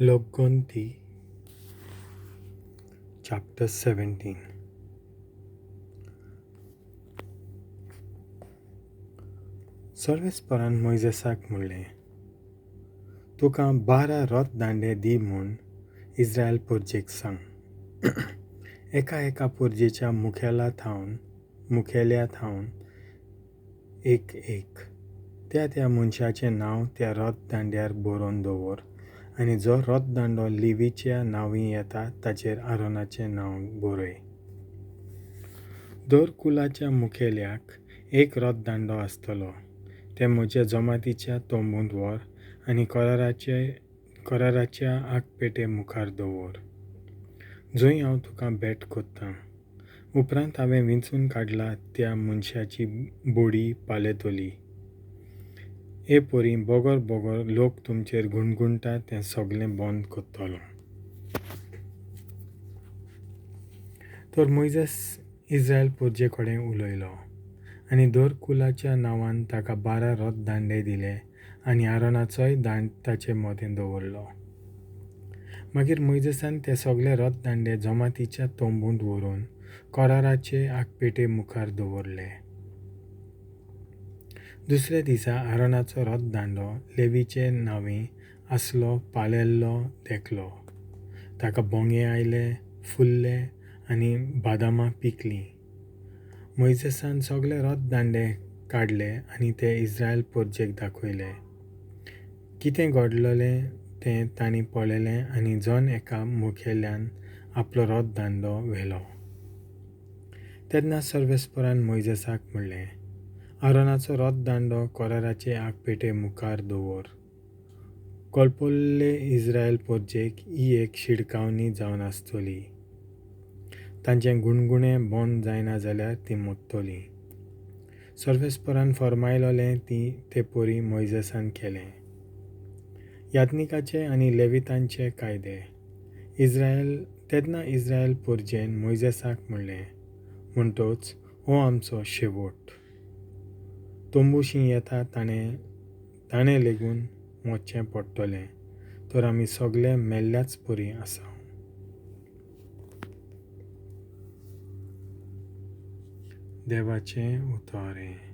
Lokgonti chapter 17. सर्वेस्परान मोइजेसाक म्हणलें, तुका 12 रोत-दांडे दी म्हूण Israel पुर्जेक सांग. एका पुर्जेच्या मुखेल्या थावन एक त्या मनशाचें नांव त्या रोत-दांड्यार बरोवन दवर आनी जो रोत-दांडो लेवीच्या नांवीं येता ताचेर आरोनाचें नांव बरय. दर कुलाच्या मुखेल्याक एक रोत-दांडो आसतलो. ते म्हज्या जमातीच्या तोंबूंत व्हर आनी कोराराच्या आगपेटे मुखार दवर, जंय हांव तुका भेट कोत्तां. उपरांत हांवें विंचून काडला त्या मनशाची बोडी पालेतली. हे पोरी बोगोर लोक तुमचेर गुणगुणटा तें सगळें बंद कोत्तलो. तर मोइजेस इस्रायल पुर्जे कडेन उलयलो आनी दर कुलाच्या नांवान ताका 12 रोत-दांडे दिले आनी आरोनाचोय दांड ताचे मदें दवरलो. मागीर मोइजेसान ते सगळे रोत-दांडे जमातीच्या तोंबूंत व्हरून कोराराचे आगपेटे मुखार दवरले. दुसऱ्या दिसा आरोनाचो रोत-दांडो लेवीचे नांवीं असलो, palel'lo, dekhlo. ताका bonge आile, ful'le आनी badamam piklim. मोइजेसान सगळे रोत-दांडे काडले आनी ते इस्रायल पुर्जेक दाखयले. कितें घडलोलें तें तांणी पळयलें आनी जन एका मुखेल्यान आपलो रोत-दांडो व्हेलो. तेन्ना सर्वेस्परान मोइजेसाक म्हणलें, आरोनाचो रोत-दांडो कोराराचे आगपेटे मुखार दवर. कळपल्ले इस्रायल पुर्जेक ही एक शिडकावणी जावन आसतली. तांचें गुणगुणें बंद जायना जाल्यार ती मरतली. सर्वेस्परान फर्मायलोलें ते पोरी मोइजेसान केलें. याजकाचे आनी लेवितांचे कायदे. तेन्ना इस्रायल पुर्जेन मोइजेसाक म्हणलें, म्हणटच हो आमचो शेवट. तोंबूशी येता ताणें लेगून मोच्चें पडटलें, तर आमी सगळे मेल्ल्याच परी आसा. देवाचें उतर.